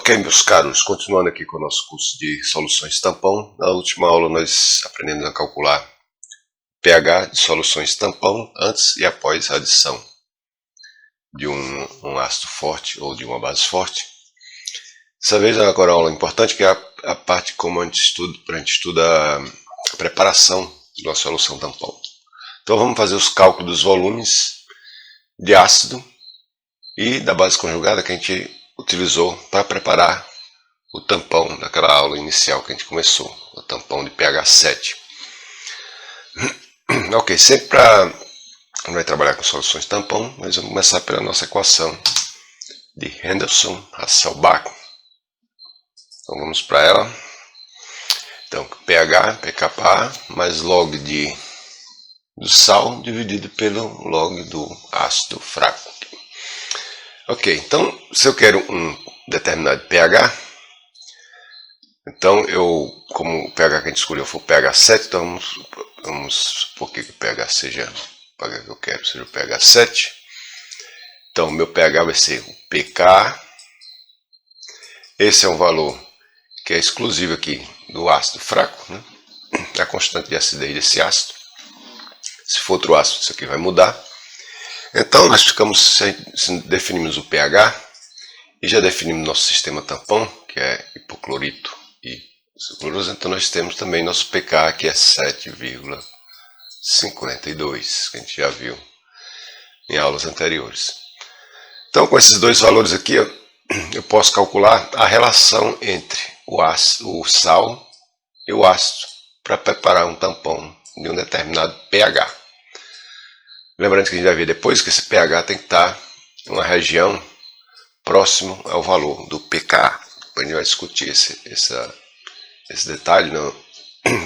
Ok, meus caros, continuando aqui com o nosso curso de soluções tampão. Na última aula nós aprendemos a calcular pH de soluções tampão antes e após a adição de um ácido forte ou de uma base forte. Dessa vez agora a aula importante, que é a parte como a gente estuda a preparação de uma solução tampão. Então vamos fazer os cálculos dos volumes de ácido e da base conjugada que a gente utilizou para preparar o tampão daquela aula inicial que a gente começou, o tampão de pH 7. Ok, sempre para a gente vai trabalhar com soluções tampão, nós vamos começar pela nossa equação de Henderson-Hasselbalch. Então vamos para ela. Então pH, pKa, mais log do sal dividido pelo log do ácido fraco. Ok, então se eu quero um determinado pH, então como o pH que a gente escolheu for o pH 7, então vamos supor que o pH seja, o pH que eu quero seja o pH 7. Então meu pH vai ser o pK. Esse é um valor que é exclusivo aqui do ácido fraco, né? A constante de acidez desse ácido. Se for outro ácido, isso aqui vai mudar. Então nós definimos o pH e já definimos nosso sistema tampão, que é hipoclorito e sucrose. Então nós temos também nosso pK, que é 7,52, que a gente já viu em aulas anteriores. Então com esses dois valores aqui, eu posso calcular a relação entre o sal e o ácido para preparar um tampão de um determinado pH. Lembrando que a gente vai ver depois que esse pH tem que estar em uma região próximo ao valor do pKa. A gente vai discutir esse detalhe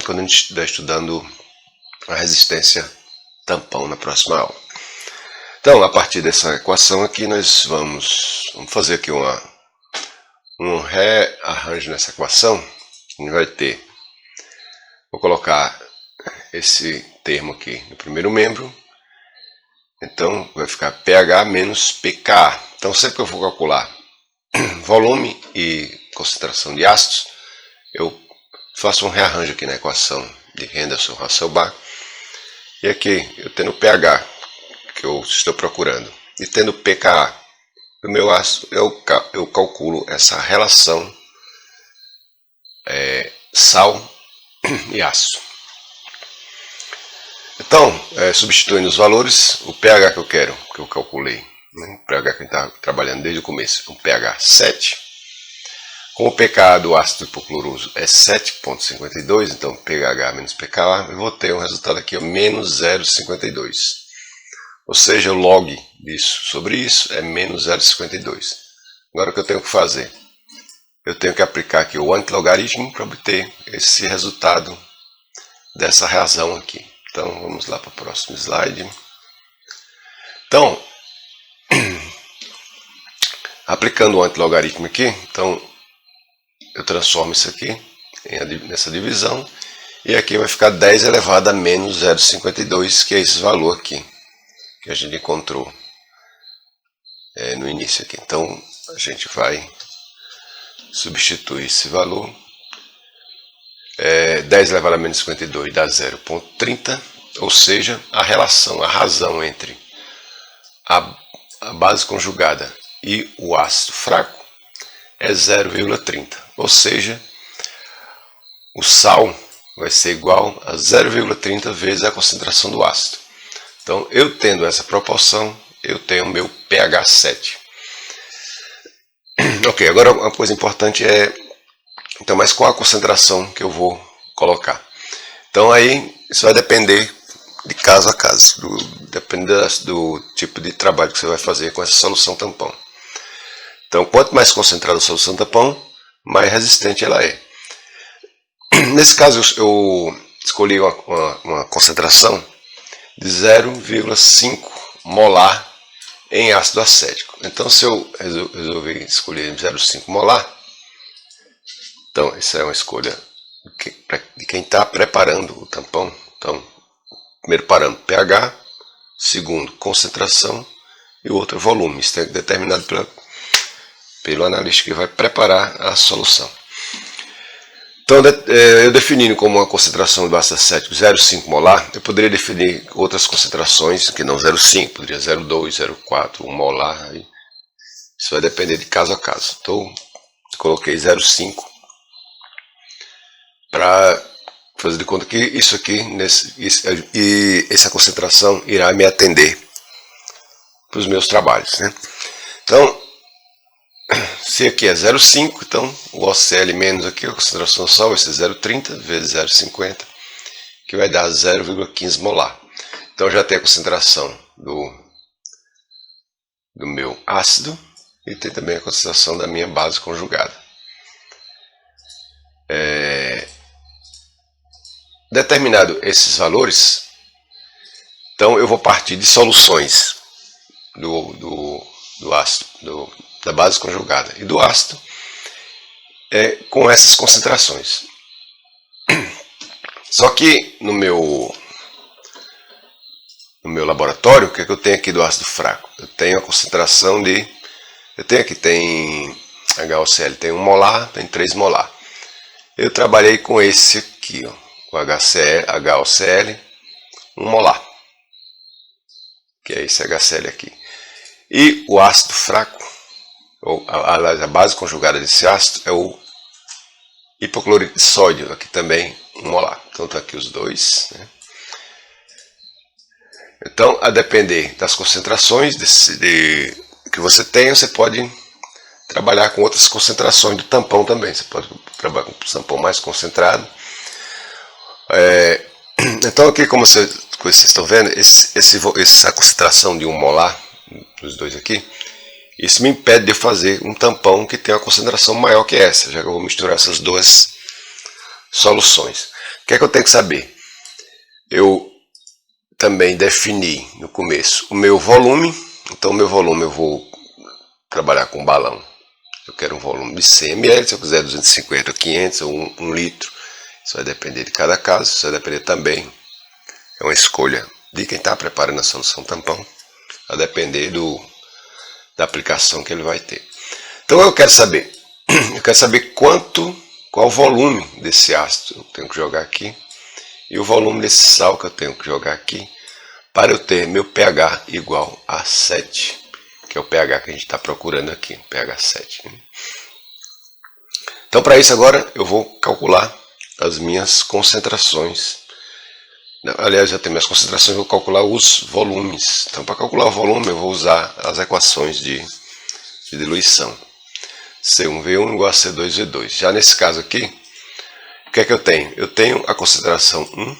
quando a gente estiver estudando a resistência tampão na próxima aula. Então, a partir dessa equação aqui, nós vamos fazer aqui um rearranjo nessa equação. A gente vai ter, vou colocar esse termo aqui no primeiro membro. Então vai ficar pH menos pKa. Então sempre que eu for calcular volume e concentração de ácidos, eu faço um rearranjo aqui na equação de Henderson-Hasselbalch. E aqui eu tendo pH, que eu estou procurando, e tendo pKa do meu ácido, eu calculo essa relação sal e ácido. Então, substituindo os valores, o pH que eu quero, que eu calculei, né, o pH que a gente está trabalhando desde o começo, um pH 7, com o pKa do ácido hipocloroso é 7,52, então pH menos pKa, eu vou ter um resultado aqui, menos 0,52. Ou seja, o log disso sobre isso é menos 0,52. Agora o que eu tenho que fazer? Eu tenho que aplicar aqui o antilogaritmo para obter esse resultado dessa razão aqui. Então vamos lá para o próximo slide. Então, aplicando o antilogaritmo aqui, então eu transformo isso aqui nessa divisão, e aqui vai ficar 10 elevado a menos 0,52, que é esse valor aqui que a gente encontrou no início aqui. Então a gente vai substituir esse valor. 10 elevado a menos 52 dá 0,30, ou seja, a razão entre a base conjugada e o ácido fraco é 0,30, ou seja, o sal vai ser igual a 0,30 vezes a concentração do ácido. Então, eu tendo essa proporção, eu tenho o meu pH 7. Ok, agora uma coisa importante então, mas qual a concentração que eu vou colocar? Então aí isso vai depender de caso a caso, dependendo do tipo de trabalho que você vai fazer com essa solução tampão. Então quanto mais concentrada a solução tampão, mais resistente ela é. Nesse caso eu escolhi uma concentração de 0,5 molar em ácido acético. Então se eu resolver escolher 0,5 molar, então, essa é uma escolha de quem está preparando o tampão. Então, primeiro parâmetro pH, segundo concentração e o outro volume. Isso é determinado pelo analista que vai preparar a solução. Então, eu definindo como uma concentração do ácido acético 0,5 molar, eu poderia definir outras concentrações que não 0,5, poderia 0,2, 0,4, 1 molar. Isso vai depender de caso a caso. Então, coloquei 0,5 para fazer de conta que isso aqui, essa concentração irá me atender para os meus trabalhos, né? Então, se aqui é 0,5, então o OCl menos aqui, a concentração sal vai ser 0,30 vezes 0,50, que vai dar 0,15 molar. Então já tem a concentração do meu ácido e tem também a concentração da minha base conjugada. Determinado esses valores, então eu vou partir de soluções do ácido, da base conjugada e do ácido com essas concentrações. Só que no meu laboratório, o que é que eu tenho aqui do ácido fraco? Eu tenho a concentração de... tem HOCl, tem 1 molar, tem 3 molar. Eu trabalhei com esse aqui, ó, com HOCl 1 molar, que é esse HCl aqui. E o ácido fraco, ou a base conjugada desse ácido é o hipoclorito de sódio, aqui também 1 molar. Então está aqui os dois, né? Então, a depender das concentrações que você tem, você pode trabalhar com outras concentrações do tampão também. Você pode trabalhar com um tampão mais concentrado. Então aqui, como vocês estão vendo, essa concentração de 1 molar, dos dois aqui, isso me impede de fazer um tampão que tenha uma concentração maior que essa, já que eu vou misturar essas duas soluções. O que é que eu tenho que saber? Eu também defini no começo o meu volume. Então o meu volume eu vou trabalhar com balão. Eu quero um volume de 100 ml, se eu quiser 250 ou 500 ou 1 litro. Isso vai depender de cada caso, isso vai depender também, é uma escolha de quem está preparando a solução tampão, vai depender da aplicação que ele vai ter. Então eu quero saber qual o volume desse ácido eu tenho que jogar aqui e o volume desse sal que eu tenho que jogar aqui para eu ter meu pH igual a 7, que é o pH que a gente está procurando aqui, pH 7. Então para isso agora eu vou calcular as minhas concentrações. Aliás, já tenho minhas concentrações, vou calcular os volumes. Então, para calcular o volume, eu vou usar as equações de diluição. C1V1 igual a C2V2. Já nesse caso aqui, o que é que eu tenho? Eu tenho a concentração 1.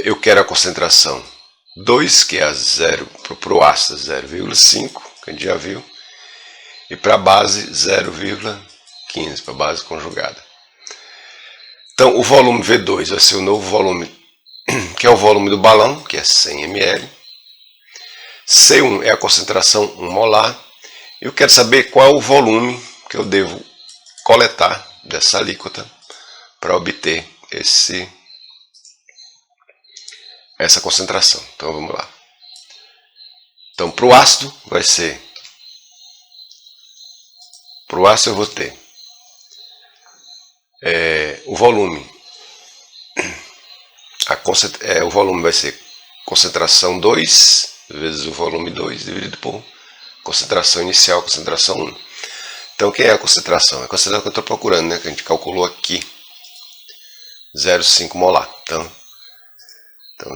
Eu quero a concentração 2, que é a 0, para o ácido 0,5, que a gente já viu. E para a base 0,15, para a base conjugada. Então, o volume V2 vai ser o novo volume, que é o volume do balão, que é 100 ml. C1 é a concentração 1 molar. Eu quero saber qual o volume que eu devo coletar dessa alíquota para obter essa concentração. Então, vamos lá. Então, para o ácido, vai ser... Para o ácido eu vou ter o volume. O volume vai ser concentração 2 vezes o volume 2 dividido por concentração inicial, concentração 1. Então, quem é a concentração? É a concentração que eu estou procurando, né? Que a gente calculou aqui. 0,5 molar. Então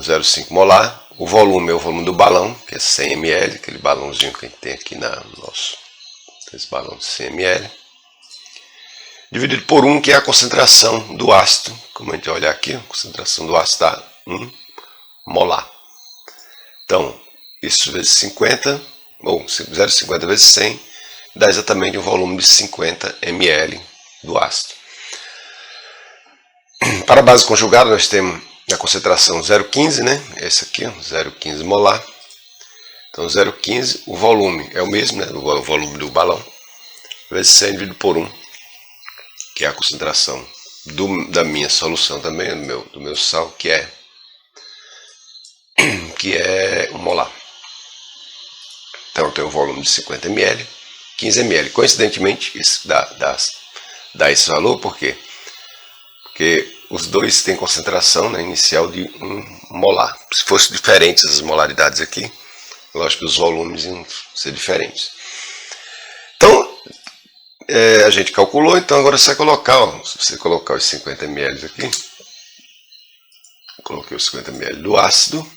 0,5 molar. O volume é o volume do balão, que é 100 ml, aquele balãozinho que a gente tem aqui no nosso... Esse balão de 100 ml. Dividido por 1, que é a concentração do ácido. Como a gente olhar aqui, a concentração do ácido está 1 molar. Então, isso vezes 50, ou 0,50 vezes 100, dá exatamente um volume de 50 ml do ácido. Para a base conjugada, nós temos a concentração 0,15, né? Esse aqui, 0,15 molar. Então, 0,15, o volume é o mesmo, né? O volume do balão, vezes 100 dividido por 1, que é a concentração da minha solução também, do meu sal, que é 1 molar. Então, tem um volume de 50 ml, 15 ml. Coincidentemente, isso dá esse valor, por quê? Porque os dois têm concentração, né, inicial de 1 molar. Se fossem diferentes as molaridades aqui, lógico que os volumes iam ser diferentes. Então, a gente calculou, então agora você vai colocar, ó, se você colocar os 50 ml aqui, coloquei os 50 ml do ácido,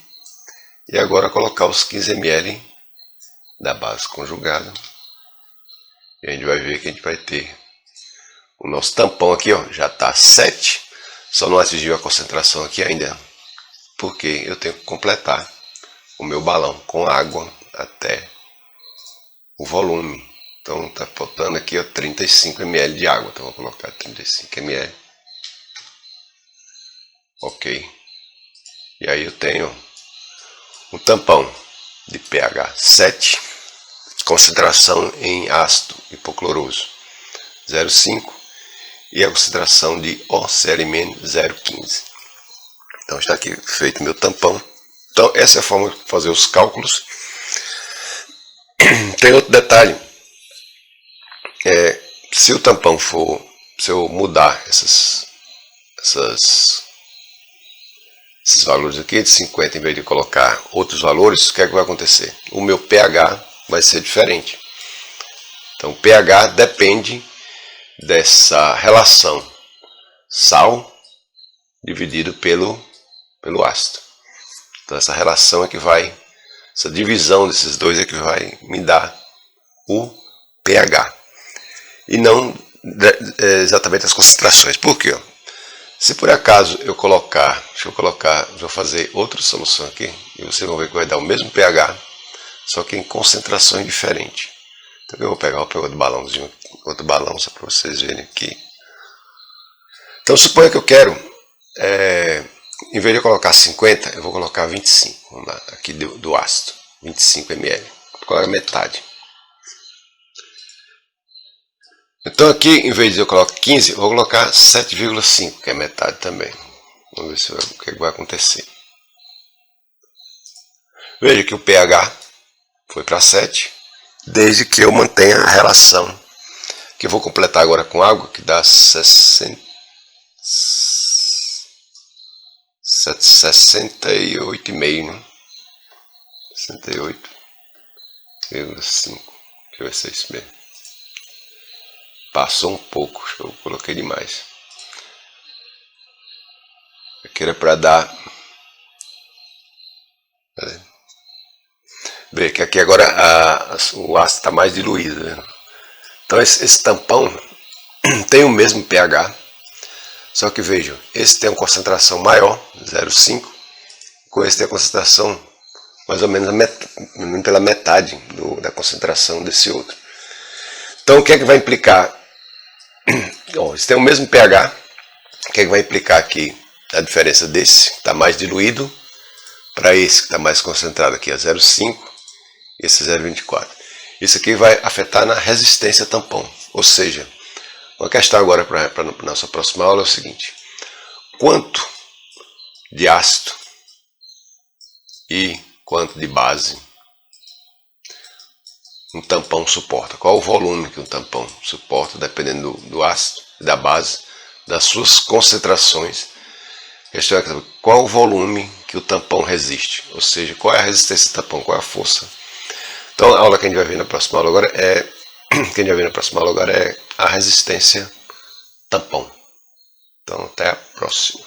e agora colocar os 15 ml da base conjugada, e a gente vai ver que a gente vai ter o nosso tampão aqui, ó, já está 7, só não atingiu a concentração aqui ainda, porque eu tenho que completar o meu balão com água até o volume. Então está faltando aqui, ó, 35 ml de água, então vou colocar 35 ml, ok, e aí eu tenho um tampão de pH 7, concentração em ácido hipocloroso 0,5 e a concentração de OCl- 0,15. Então está aqui feito meu tampão. Então essa é a forma de fazer os cálculos. Tem outro detalhe, se o tampão for, se eu mudar esses valores aqui de 50, em vez de colocar outros valores, o que é que vai acontecer? O meu pH vai ser diferente. Então, o pH depende dessa relação sal dividido pelo ácido. Então, essa relação é que vai, essa divisão desses dois é que vai me dar o pH. E não exatamente as concentrações. Por quê? Se por acaso eu colocar, vou fazer outra solução aqui, e vocês vão ver que vai dar o mesmo pH, só que em concentrações diferentes. Então eu vou pegar outro balãozinho, outro balão, só para vocês verem aqui. Então suponha que eu quero, em vez de eu colocar 50, eu vou colocar 25, vamos lá, aqui do ácido, 25 ml, vou colocar metade. Então aqui, em vez de eu colocar 15, eu vou colocar 7,5, que é metade também. Vamos ver o que vai acontecer. Veja que o pH foi para 7, desde que eu mantenha a relação, que eu vou completar agora com água, que dá 68,5, né? 68,5. Deixa eu ver se é isso mesmo. Passou um pouco, eu coloquei demais. Aqui era para dar. Vê que aqui agora o ácido está mais diluído. Né? Então esse tampão tem o mesmo pH, só que vejam, esse tem uma concentração maior, 0,5, com esse tem a concentração mais ou menos pela metade da concentração desse outro. Então o que é que vai implicar? Bom, esse tem o mesmo pH, o que é que vai implicar aqui? A diferença desse, que está mais diluído, para esse que está mais concentrado aqui, é 0,5, e esse 0,24. Isso aqui vai afetar na resistência tampão, ou seja, uma questão agora para a nossa próxima aula é o seguinte: quanto de ácido e quanto de base um tampão suporta? Qual o volume que um tampão suporta, dependendo do ácido, da base, das suas concentrações? Qual o volume que o tampão resiste? Ou seja, qual é a resistência do tampão, qual é a força? Então a aula que a gente vai ver na próxima aula agora é a resistência tampão. Então até a próxima.